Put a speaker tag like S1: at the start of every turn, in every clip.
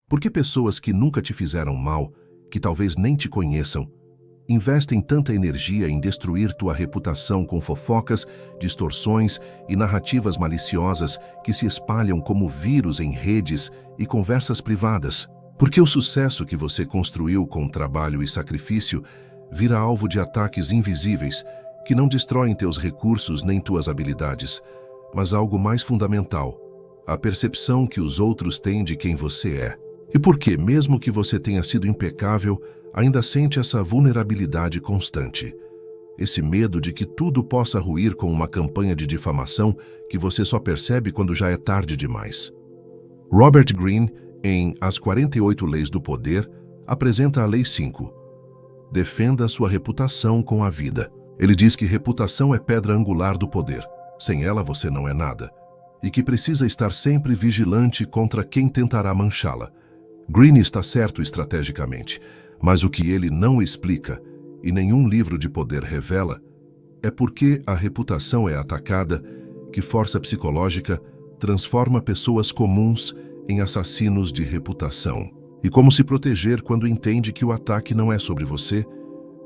S1: Por que pessoas que nunca te fizeram mal, que talvez nem te conheçam, investem tanta energia em destruir tua reputação com fofocas, distorções e narrativas maliciosas que se espalham como vírus em redes e conversas privadas? Porque o sucesso que você construiu com trabalho e sacrifício vira alvo de ataques invisíveis que não destroem teus recursos nem tuas habilidades, mas algo mais fundamental, a percepção que os outros têm de quem você é. E por que, mesmo que você tenha sido impecável, ainda sente essa vulnerabilidade constante? Esse medo de que tudo possa ruir com uma campanha de difamação que você só percebe quando já é tarde demais. Robert Greene, em As 48 Leis do Poder, apresenta a Lei 5. Defenda sua reputação com a vida. Ele diz que reputação é pedra angular do poder. Sem ela você não é nada. E que precisa estar sempre vigilante contra quem tentará manchá-la. Greene está certo estrategicamente, mas o que ele não explica, e nenhum livro de poder revela, é porque a reputação é atacada, que força psicológica transforma pessoas comuns em assassinos de reputação. E como se proteger quando entende que o ataque não é sobre você,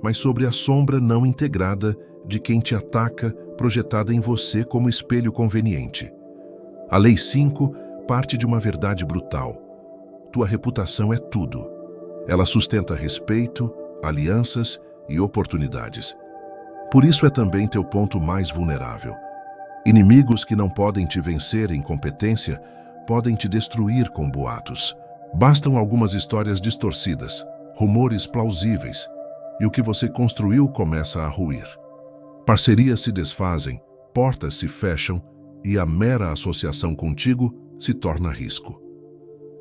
S1: mas sobre a sombra não integrada de quem te ataca, projetada em você como espelho conveniente. A Lei 5 parte de uma verdade brutal. Tua reputação é tudo. Ela sustenta respeito, alianças e oportunidades. Por isso é também teu ponto mais vulnerável. Inimigos que não podem te vencer em competência podem te destruir com boatos. Bastam algumas histórias distorcidas, rumores plausíveis, e o que você construiu começa a ruir. Parcerias se desfazem, portas se fecham e a mera associação contigo se torna risco.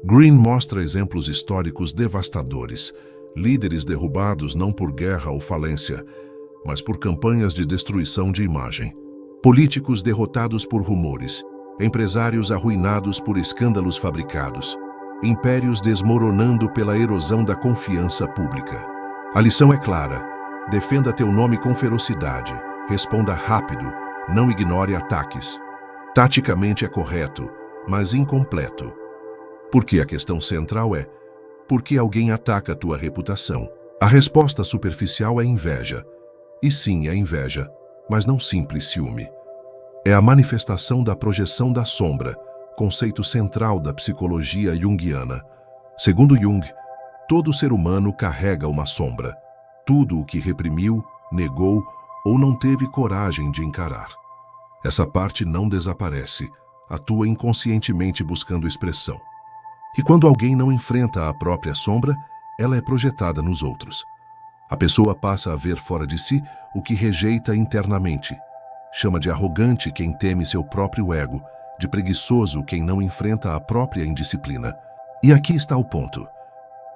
S1: Greene mostra exemplos históricos devastadores, líderes derrubados não por guerra ou falência, mas por campanhas de destruição de imagem. Políticos derrotados por rumores, empresários arruinados por escândalos fabricados, impérios desmoronando pela erosão da confiança pública. A lição é clara: defenda teu nome com ferocidade, responda rápido, não ignore ataques. Taticamente é correto, mas incompleto. Porque a questão central é: por que alguém ataca a tua reputação? A resposta superficial é inveja. E sim, é inveja, mas não simples ciúme. É a manifestação da projeção da sombra, conceito central da psicologia junguiana. Segundo Jung, todo ser humano carrega uma sombra, tudo o que reprimiu, negou ou não teve coragem de encarar. Essa parte não desaparece, atua inconscientemente buscando expressão. E quando alguém não enfrenta a própria sombra, ela é projetada nos outros. A pessoa passa a ver fora de si o que rejeita internamente. Chama de arrogante quem teme seu próprio ego, de preguiçoso quem não enfrenta a própria indisciplina. E aqui está o ponto.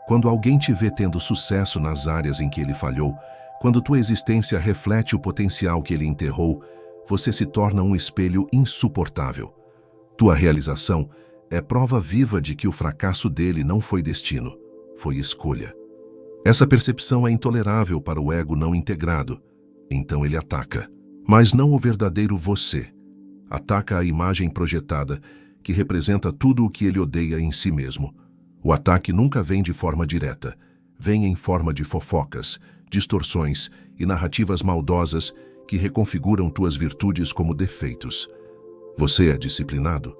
S1: Quando alguém te vê tendo sucesso nas áreas em que ele falhou, quando tua existência reflete o potencial que ele enterrou, você se torna um espelho insuportável. Tua realização é prova viva de que o fracasso dele não foi destino, foi escolha. Essa percepção é intolerável para o ego não integrado, então ele ataca. Mas não o verdadeiro você. Ataca a imagem projetada, que representa tudo o que ele odeia em si mesmo. O ataque nunca vem de forma direta, vem em forma de fofocas, distorções e narrativas maldosas que reconfiguram tuas virtudes como defeitos. Você é disciplinado?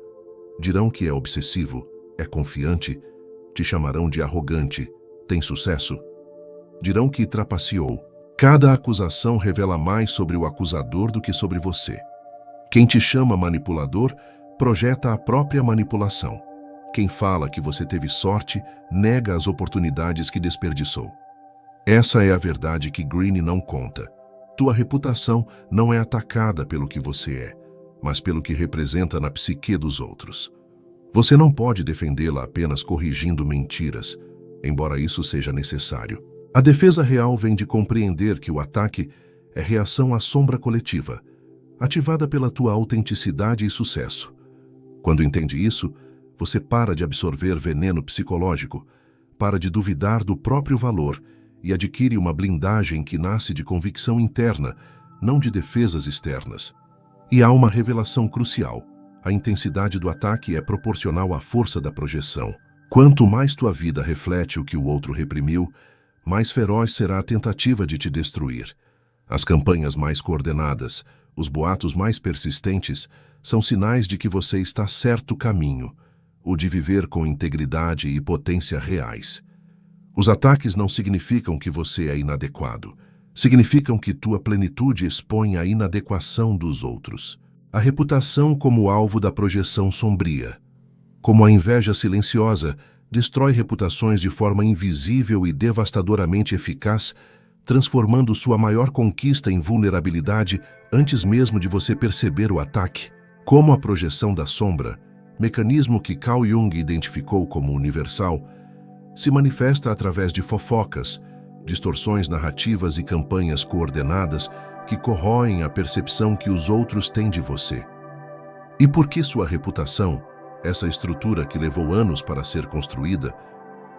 S1: Dirão que é obsessivo, é confiante, te chamarão de arrogante, tem sucesso? Dirão que trapaceou. Cada acusação revela mais sobre o acusador do que sobre você. Quem te chama manipulador, projeta a própria manipulação. Quem fala que você teve sorte, nega as oportunidades que desperdiçou. Essa é a verdade que Greene não conta. Tua reputação não é atacada pelo que você é, mas pelo que representa na psique dos outros. Você não pode defendê-la apenas corrigindo mentiras, embora isso seja necessário. A defesa real vem de compreender que o ataque é reação à sombra coletiva, ativada pela tua autenticidade e sucesso. Quando entende isso, você para de absorver veneno psicológico, para de duvidar do próprio valor e adquire uma blindagem que nasce de convicção interna, não de defesas externas. E há uma revelação crucial: a intensidade do ataque é proporcional à força da projeção. Quanto mais tua vida reflete o que o outro reprimiu, mais feroz será a tentativa de te destruir. As campanhas mais coordenadas, os boatos mais persistentes, são sinais de que você está certo caminho, o de viver com integridade e potência reais. Os ataques não significam que você é inadequado. Significam que tua plenitude expõe a inadequação dos outros. A reputação como alvo da projeção sombria. Como a inveja silenciosa, destrói reputações de forma invisível e devastadoramente eficaz, transformando sua maior conquista em vulnerabilidade antes mesmo de você perceber o ataque. Como a projeção da sombra, mecanismo que Carl Jung identificou como universal, se manifesta através de fofocas, distorções narrativas e campanhas coordenadas que corroem a percepção que os outros têm de você. E por que sua reputação, essa estrutura que levou anos para ser construída,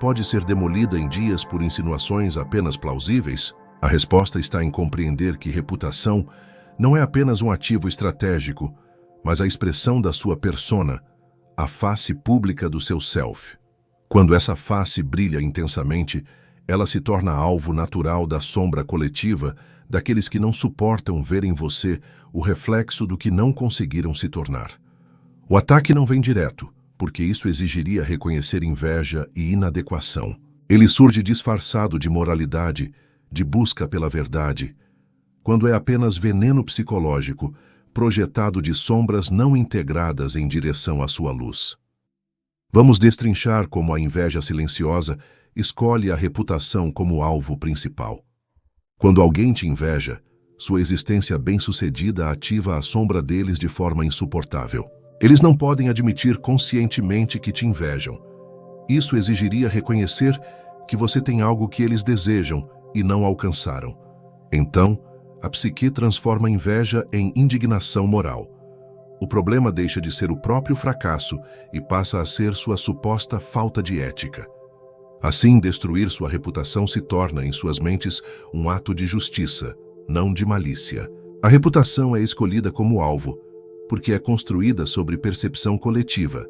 S1: pode ser demolida em dias por insinuações apenas plausíveis? A resposta está em compreender que reputação não é apenas um ativo estratégico, mas a expressão da sua persona, a face pública do seu self. Quando essa face brilha intensamente, ela se torna alvo natural da sombra coletiva daqueles que não suportam ver em você o reflexo do que não conseguiram se tornar. O ataque não vem direto, porque isso exigiria reconhecer inveja e inadequação. Ele surge disfarçado de moralidade, de busca pela verdade, quando é apenas veneno psicológico, projetado de sombras não integradas em direção à sua luz. Vamos destrinchar como a inveja silenciosa escolhe a reputação como alvo principal. Quando alguém te inveja, sua existência bem-sucedida ativa a sombra deles de forma insuportável. Eles não podem admitir conscientemente que te invejam. Isso exigiria reconhecer que você tem algo que eles desejam e não alcançaram. Então, a psique transforma a inveja em indignação moral. O problema deixa de ser o próprio fracasso e passa a ser sua suposta falta de ética. Assim, destruir sua reputação se torna, em suas mentes, um ato de justiça, não de malícia. A reputação é escolhida como alvo, porque é construída sobre percepção coletiva.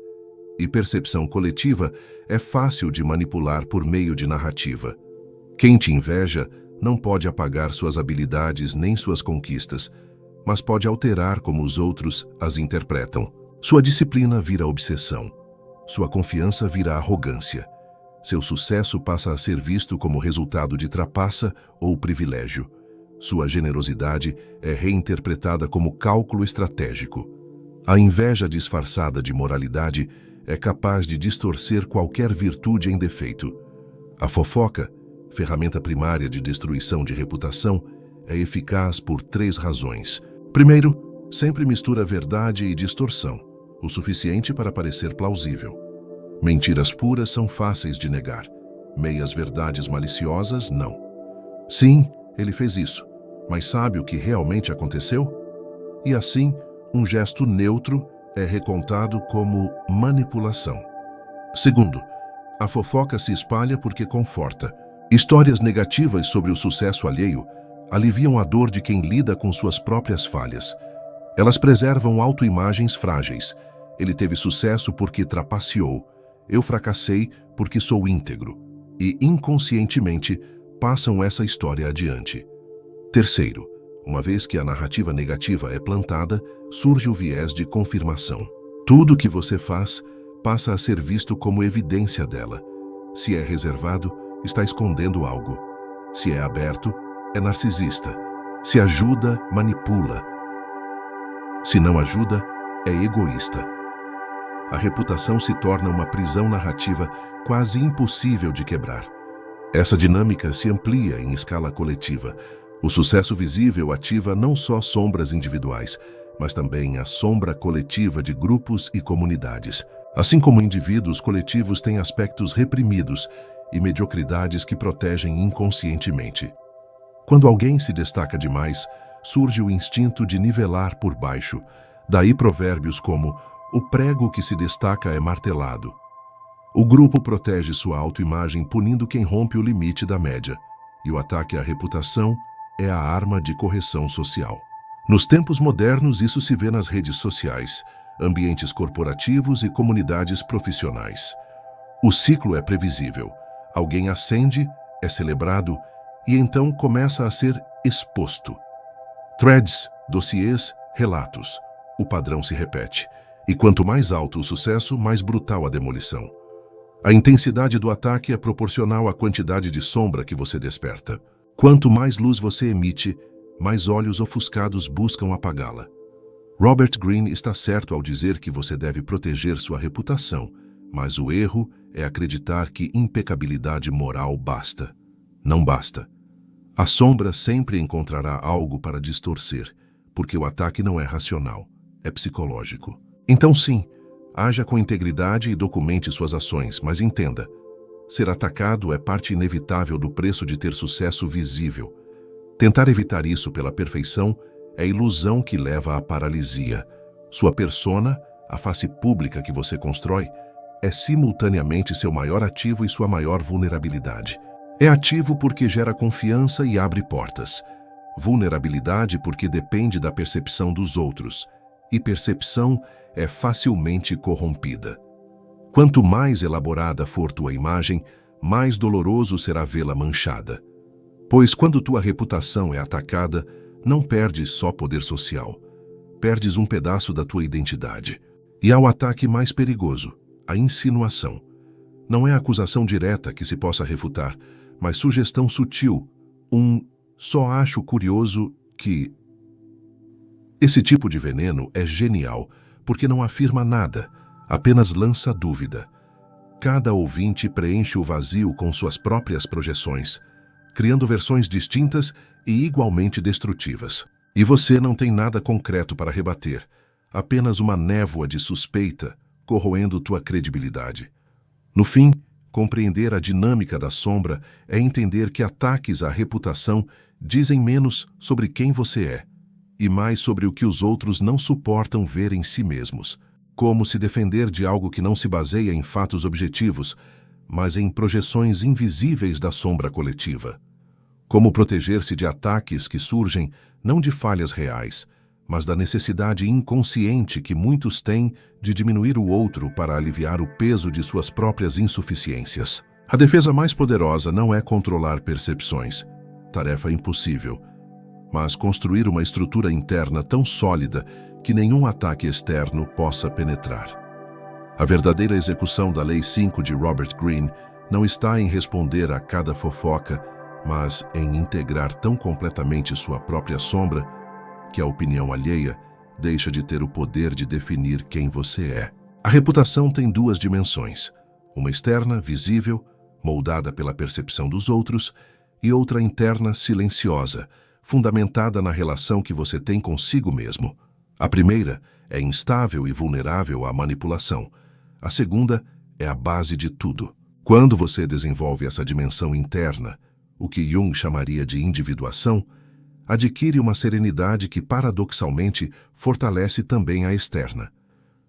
S1: E percepção coletiva é fácil de manipular por meio de narrativa. Quem te inveja não pode apagar suas habilidades nem suas conquistas, mas pode alterar como os outros as interpretam. Sua disciplina vira obsessão. Sua confiança vira arrogância. Seu sucesso passa a ser visto como resultado de trapaça ou privilégio. Sua generosidade é reinterpretada como cálculo estratégico. A inveja disfarçada de moralidade é capaz de distorcer qualquer virtude em defeito. A fofoca, ferramenta primária de destruição de reputação, é eficaz por 3 razões. Primeiro, sempre mistura verdade e distorção, o suficiente para parecer plausível. Mentiras puras são fáceis de negar. Meias-verdades maliciosas, não. Sim, ele fez isso, mas sabe o que realmente aconteceu? E assim, um gesto neutro é recontado como manipulação. Segundo, a fofoca se espalha porque conforta. Histórias negativas sobre o sucesso alheio aliviam a dor de quem lida com suas próprias falhas. Elas preservam autoimagens frágeis. Ele teve sucesso porque trapaceou. Eu fracassei porque sou íntegro. E, inconscientemente, passam essa história adiante. Terceiro, uma vez que a narrativa negativa é plantada, surge o viés de confirmação. Tudo que você faz passa a ser visto como evidência dela. Se é reservado, está escondendo algo. Se é aberto, é narcisista. Se ajuda, manipula. Se não ajuda, é egoísta. A reputação se torna uma prisão narrativa quase impossível de quebrar. Essa dinâmica se amplia em escala coletiva. O sucesso visível ativa não só sombras individuais, mas também a sombra coletiva de grupos e comunidades. Assim como indivíduos coletivos têm aspectos reprimidos e mediocridades que protegem inconscientemente. Quando alguém se destaca demais, surge o instinto de nivelar por baixo. Daí provérbios como "o prego que se destaca é martelado". O grupo protege sua autoimagem punindo quem rompe o limite da média, e o ataque à reputação é a arma de correção social. Nos tempos modernos, isso se vê nas redes sociais, ambientes corporativos e comunidades profissionais. O ciclo é previsível. Alguém ascende, é celebrado e então começa a ser exposto. Threads, dossiês, relatos. O padrão se repete. E quanto mais alto o sucesso, mais brutal a demolição. A intensidade do ataque é proporcional à quantidade de sombra que você desperta. Quanto mais luz você emite, mais olhos ofuscados buscam apagá-la. Robert Greene está certo ao dizer que você deve proteger sua reputação, mas o erro é acreditar que impecabilidade moral basta. Não basta. A sombra sempre encontrará algo para distorcer, porque o ataque não é racional, é psicológico. Então sim, haja com integridade e documente suas ações, mas entenda, ser atacado é parte inevitável do preço de ter sucesso visível. Tentar evitar isso pela perfeição é ilusão que leva à paralisia. Sua persona, a face pública que você constrói, é simultaneamente seu maior ativo e sua maior vulnerabilidade. É ativo porque gera confiança e abre portas. Vulnerabilidade porque depende da percepção dos outros. E percepção é facilmente corrompida. Quanto mais elaborada for tua imagem, mais doloroso será vê-la manchada. Pois quando tua reputação é atacada, não perdes só poder social, perdes um pedaço da tua identidade. E há o ataque mais perigoso, a insinuação. Não é a acusação direta que se possa refutar, mas sugestão sutil, só acho curioso que... Esse tipo de veneno é genial, porque não afirma nada, apenas lança dúvida. Cada ouvinte preenche o vazio com suas próprias projeções, criando versões distintas e igualmente destrutivas. E você não tem nada concreto para rebater, apenas uma névoa de suspeita corroendo tua credibilidade. No fim, compreender a dinâmica da sombra é entender que ataques à reputação dizem menos sobre quem você é e mais sobre o que os outros não suportam ver em si mesmos. Como se defender de algo que não se baseia em fatos objetivos, mas em projeções invisíveis da sombra coletiva. Como proteger-se de ataques que surgem não de falhas reais, mas da necessidade inconsciente que muitos têm de diminuir o outro para aliviar o peso de suas próprias insuficiências. A defesa mais poderosa não é controlar percepções, tarefa impossível, mas construir uma estrutura interna tão sólida que nenhum ataque externo possa penetrar. A verdadeira execução da Lei 5 de Robert Greene não está em responder a cada fofoca, mas em integrar tão completamente sua própria sombra que a opinião alheia deixa de ter o poder de definir quem você é. A reputação tem duas dimensões, uma externa, visível, moldada pela percepção dos outros, e outra interna, silenciosa, fundamentada na relação que você tem consigo mesmo. A primeira é instável e vulnerável à manipulação. A segunda é a base de tudo. Quando você desenvolve essa dimensão interna, o que Jung chamaria de individuação, adquire uma serenidade que, paradoxalmente, fortalece também a externa.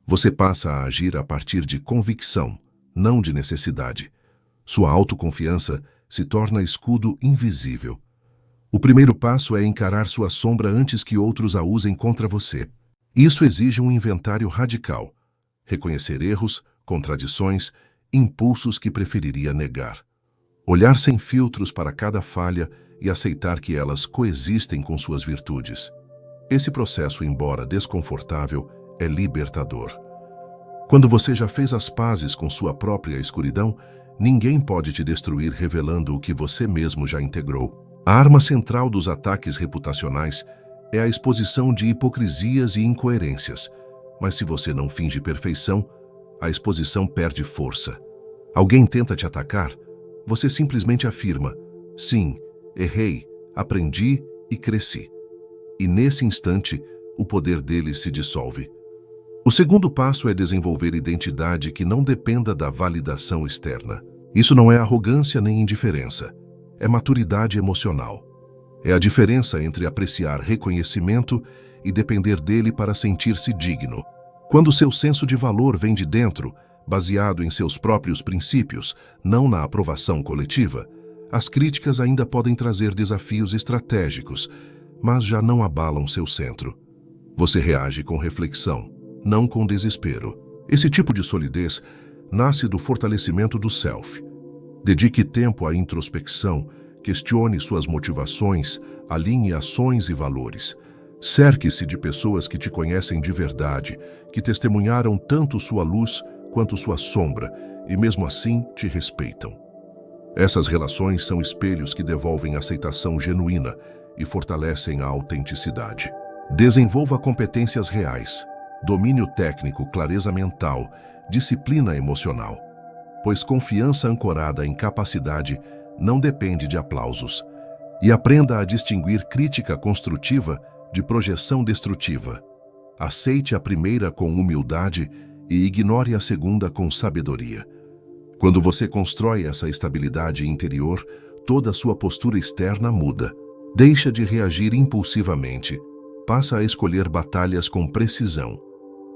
S1: Você passa a agir a partir de convicção, não de necessidade. Sua autoconfiança se torna escudo invisível. O primeiro passo é encarar sua sombra antes que outros a usem contra você. Isso exige um inventário radical. Reconhecer erros, contradições, impulsos que preferiria negar. Olhar sem filtros para cada falha e aceitar que elas coexistem com suas virtudes. Esse processo, embora desconfortável, é libertador. Quando você já fez as pazes com sua própria escuridão, ninguém pode te destruir revelando o que você mesmo já integrou. A arma central dos ataques reputacionais é a exposição de hipocrisias e incoerências, mas se você não finge perfeição, a exposição perde força. Alguém tenta te atacar, você simplesmente afirma, sim, errei, aprendi e cresci. E nesse instante, o poder deles se dissolve. O segundo passo é desenvolver identidade que não dependa da validação externa. Isso não é arrogância nem indiferença, é maturidade emocional. É a diferença entre apreciar reconhecimento e depender dele para sentir-se digno. Quando seu senso de valor vem de dentro, baseado em seus próprios princípios, não na aprovação coletiva, as críticas ainda podem trazer desafios estratégicos, mas já não abalam seu centro. Você reage com reflexão, não com desespero. Esse tipo de solidez nasce do fortalecimento do self. Dedique tempo à introspecção, questione suas motivações, alinhe ações e valores. Cerque-se de pessoas que te conhecem de verdade, que testemunharam tanto sua luz quanto sua sombra e mesmo assim te respeitam. Essas relações são espelhos que devolvem aceitação genuína e fortalecem a autenticidade. Desenvolva competências reais, domínio técnico, clareza mental, disciplina emocional, pois confiança ancorada em capacidade não depende de aplausos. E aprenda a distinguir crítica construtiva de projeção destrutiva. Aceite a primeira com humildade e ignore a segunda com sabedoria. Quando você constrói essa estabilidade interior, toda a sua postura externa muda. Deixa de reagir impulsivamente. Passa a escolher batalhas com precisão.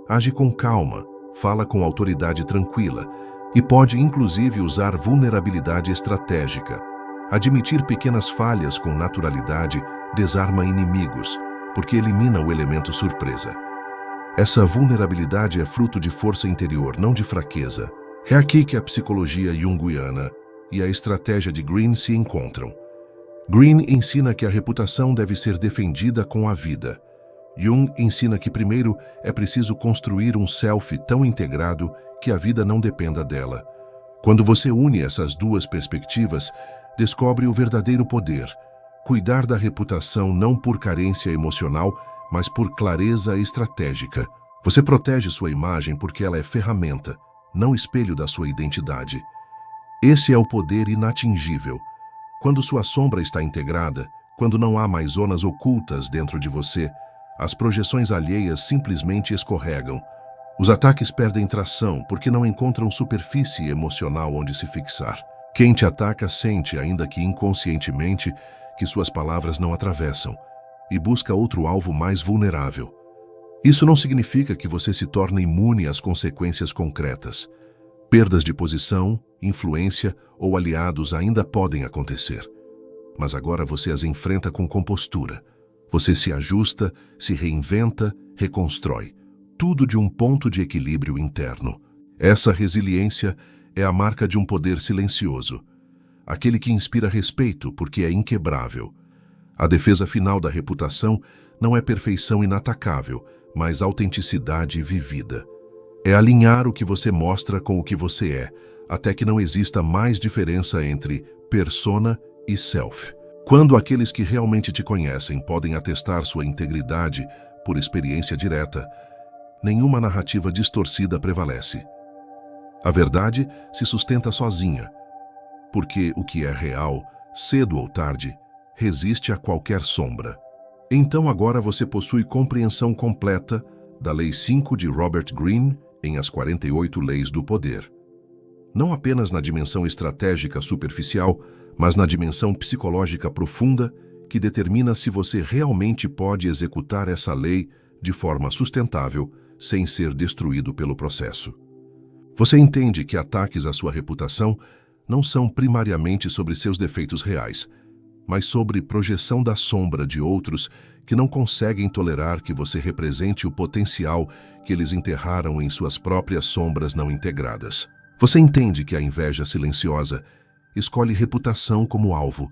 S1: Age com calma, fala com autoridade tranquila e pode inclusive usar vulnerabilidade estratégica. Admitir pequenas falhas com naturalidade desarma inimigos, porque elimina o elemento surpresa. Essa vulnerabilidade é fruto de força interior, não de fraqueza. É aqui que a psicologia junguiana e a estratégia de Green se encontram. Green ensina que a reputação deve ser defendida com a vida. Jung ensina que primeiro é preciso construir um self tão integrado que a vida não dependa dela. Quando você une essas duas perspectivas, descobre o verdadeiro poder. Cuidar da reputação não por carência emocional, mas por clareza estratégica. Você protege sua imagem porque ela é ferramenta, não espelho da sua identidade. Esse é o poder inatingível. Quando sua sombra está integrada, quando não há mais zonas ocultas dentro de você, as projeções alheias simplesmente escorregam. Os ataques perdem tração porque não encontram superfície emocional onde se fixar. Quem te ataca sente, ainda que inconscientemente, que suas palavras não atravessam e busca outro alvo mais vulnerável. Isso não significa que você se torne imune às consequências concretas. Perdas de posição, influência ou aliados ainda podem acontecer. Mas agora você as enfrenta com compostura. Você se ajusta, se reinventa, reconstrói. Tudo de um ponto de equilíbrio interno. Essa resiliência é a marca de um poder silencioso. Aquele que inspira respeito porque é inquebrável. A defesa final da reputação não é perfeição inatacável, mas autenticidade vivida. É alinhar o que você mostra com o que você é, até que não exista mais diferença entre persona e self. Quando aqueles que realmente te conhecem podem atestar sua integridade por experiência direta, nenhuma narrativa distorcida prevalece. A verdade se sustenta sozinha, porque o que é real, cedo ou tarde, resiste a qualquer sombra. Então agora você possui compreensão completa da Lei 5 de Robert Greene em As 48 Leis do Poder. Não apenas na dimensão estratégica superficial, mas na dimensão psicológica profunda que determina se você realmente pode executar essa lei de forma sustentável, sem ser destruído pelo processo. Você entende que ataques à sua reputação não são primariamente sobre seus defeitos reais, mas sobre projeção da sombra de outros que não conseguem tolerar que você represente o potencial que eles enterraram em suas próprias sombras não integradas. Você entende que a inveja silenciosa escolhe reputação como alvo,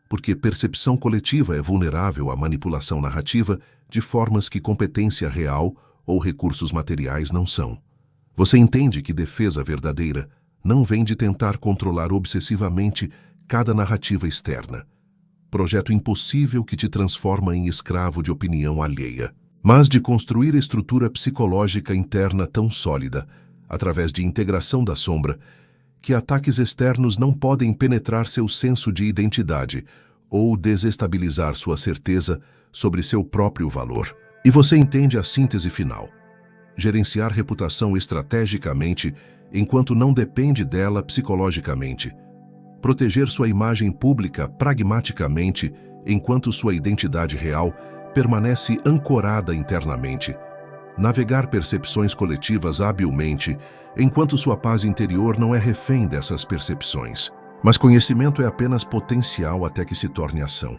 S1: porque percepção coletiva é vulnerável à manipulação narrativa de formas que competência real ou recursos materiais não são. Você entende que defesa verdadeira não vem de tentar controlar obsessivamente cada narrativa externa, projeto impossível que te transforma em escravo de opinião alheia, mas de construir estrutura psicológica interna tão sólida, através de integração da sombra, que ataques externos não podem penetrar seu senso de identidade ou desestabilizar sua certeza sobre seu próprio valor. E você entende a síntese final. Gerenciar reputação estrategicamente enquanto não depende dela psicologicamente. Proteger sua imagem pública pragmaticamente enquanto sua identidade real permanece ancorada internamente. Navegar percepções coletivas habilmente enquanto sua paz interior não é refém dessas percepções. Mas conhecimento é apenas potencial até que se torne ação.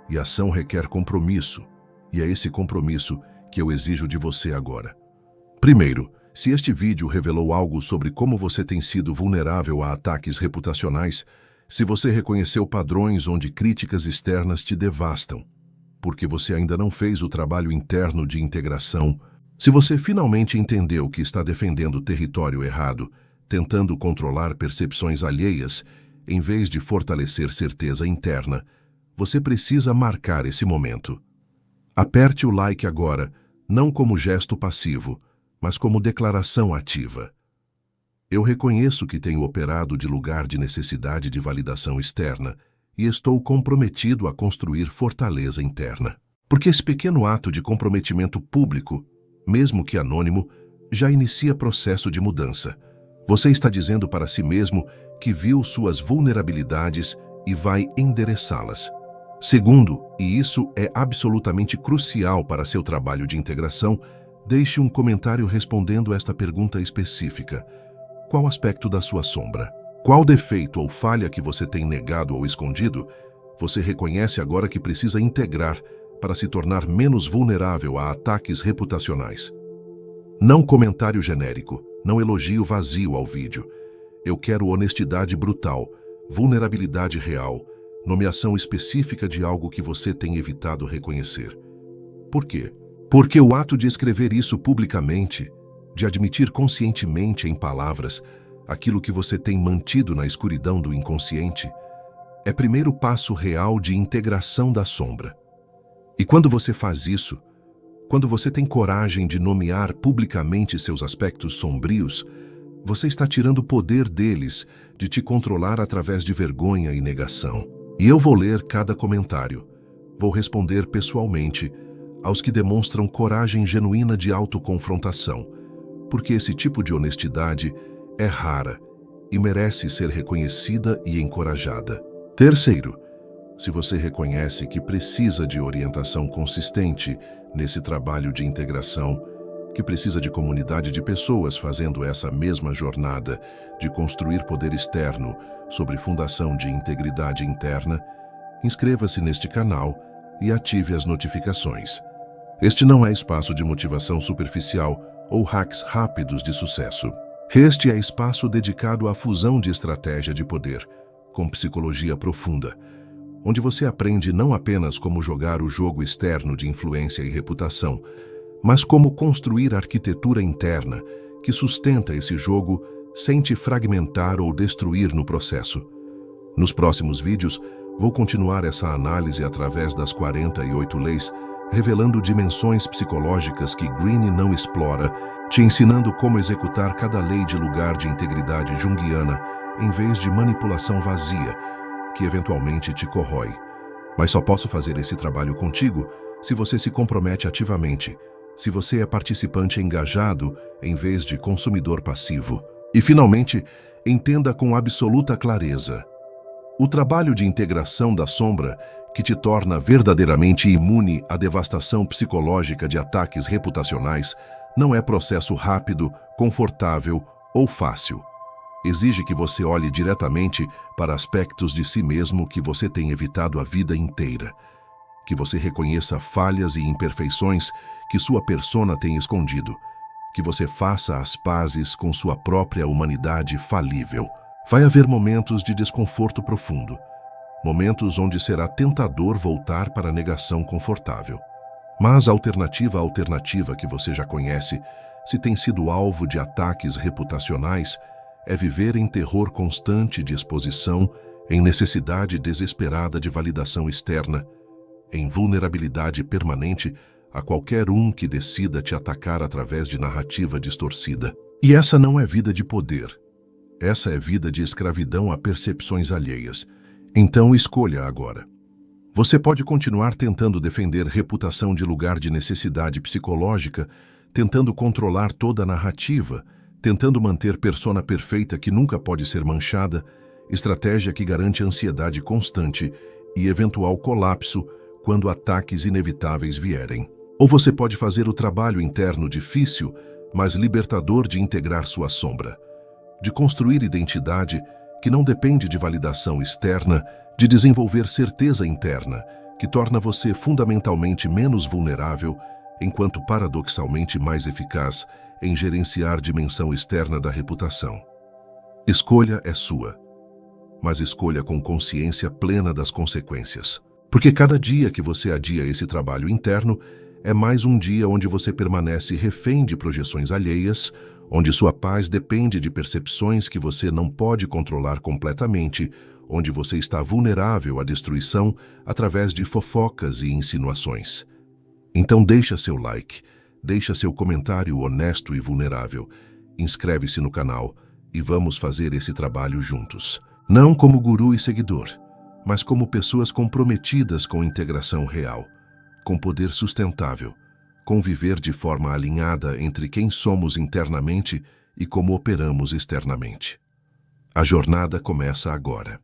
S1: E ação requer compromisso, e é esse compromisso que eu exijo de você agora. Primeiro, Se este vídeo revelou algo sobre como você tem sido vulnerável a ataques reputacionais, se você reconheceu padrões onde críticas externas te devastam, porque você ainda não fez o trabalho interno de integração, se você finalmente entendeu que está defendendo o território errado, tentando controlar percepções alheias, em vez de fortalecer certeza interna, você precisa marcar esse momento. Aperte o like agora, não como gesto passivo, mas como declaração ativa. Eu reconheço que tenho operado de lugar de necessidade de validação externa e estou comprometido a construir fortaleza interna. Porque esse pequeno ato de comprometimento público, mesmo que anônimo, já inicia processo de mudança. Você está dizendo para si mesmo que viu suas vulnerabilidades e vai endereçá-las. Segundo, e isso é absolutamente crucial para seu trabalho de integração, deixe um comentário respondendo esta pergunta específica. Qual aspecto da sua sombra? Qual defeito ou falha que você tem negado ou escondido, você reconhece agora que precisa integrar para se tornar menos vulnerável a ataques reputacionais? Não comentário genérico, não elogio vazio ao vídeo. Eu quero honestidade brutal, vulnerabilidade real, nomeação específica de algo que você tem evitado reconhecer. Por quê? Porque o ato de escrever isso publicamente, de admitir conscientemente em palavras aquilo que você tem mantido na escuridão do inconsciente, é primeiro passo real de integração da sombra. E quando você faz isso, quando você tem coragem de nomear publicamente seus aspectos sombrios, você está tirando o poder deles de te controlar através de vergonha e negação. E eu vou ler cada comentário. Vou responder pessoalmente aos que demonstram coragem genuína de autoconfrontação, porque esse tipo de honestidade é rara e merece ser reconhecida e encorajada. Terceiro, se você reconhece que precisa de orientação consistente nesse trabalho de integração, que precisa de comunidade de pessoas fazendo essa mesma jornada de construir poder externo sobre fundação de integridade interna, inscreva-se neste canal e ative as notificações. Este não é espaço de motivação superficial ou hacks rápidos de sucesso. Este é espaço dedicado à fusão de estratégia de poder, com psicologia profunda, onde você aprende não apenas como jogar o jogo externo de influência e reputação, mas como construir arquitetura interna que sustenta esse jogo sem te fragmentar ou destruir no processo. Nos próximos vídeos, vou continuar essa análise através das 48 leis, revelando dimensões psicológicas que Greene não explora, te ensinando como executar cada lei de lugar de integridade junguiana, em vez de manipulação vazia, que eventualmente te corrói. Mas só posso fazer esse trabalho contigo se você se compromete ativamente, se você é participante engajado em vez de consumidor passivo. E, finalmente, entenda com absoluta clareza: o trabalho de integração da sombra que te torna verdadeiramente imune à devastação psicológica de ataques reputacionais não é processo rápido, confortável ou fácil. Exige que você olhe diretamente para aspectos de si mesmo que você tem evitado a vida inteira, que você reconheça falhas e imperfeições que sua persona tem escondido, que você faça as pazes com sua própria humanidade falível. Vai haver momentos de desconforto profundo, momentos onde será tentador voltar para a negação confortável. Mas a alternativa que você já conhece, se tem sido alvo de ataques reputacionais, é viver em terror constante de exposição, em necessidade desesperada de validação externa, em vulnerabilidade permanente a qualquer um que decida te atacar através de narrativa distorcida. E essa não é vida de poder. Essa é vida de escravidão a percepções alheias. Então escolha agora. Você pode continuar tentando defender reputação de lugar de necessidade psicológica, tentando controlar toda a narrativa, tentando manter persona perfeita que nunca pode ser manchada, estratégia que garante ansiedade constante e eventual colapso quando ataques inevitáveis vierem. Ou você pode fazer o trabalho interno difícil, mas libertador de integrar sua sombra, de construir identidade que não depende de validação externa, de desenvolver certeza interna, que torna você fundamentalmente menos vulnerável, enquanto paradoxalmente mais eficaz em gerenciar dimensão externa da reputação. Escolha é sua, mas escolha com consciência plena das consequências. Porque cada dia que você adia esse trabalho interno é mais um dia onde você permanece refém de projeções alheias, onde sua paz depende de percepções que você não pode controlar completamente, onde você está vulnerável à destruição através de fofocas e insinuações. Então deixa seu like, deixa seu comentário honesto e vulnerável, inscreve-se no canal e vamos fazer esse trabalho juntos. Não como guru e seguidor, mas como pessoas comprometidas com integração real, com poder sustentável, com viver de forma alinhada entre quem somos internamente e como operamos externamente. A jornada começa agora.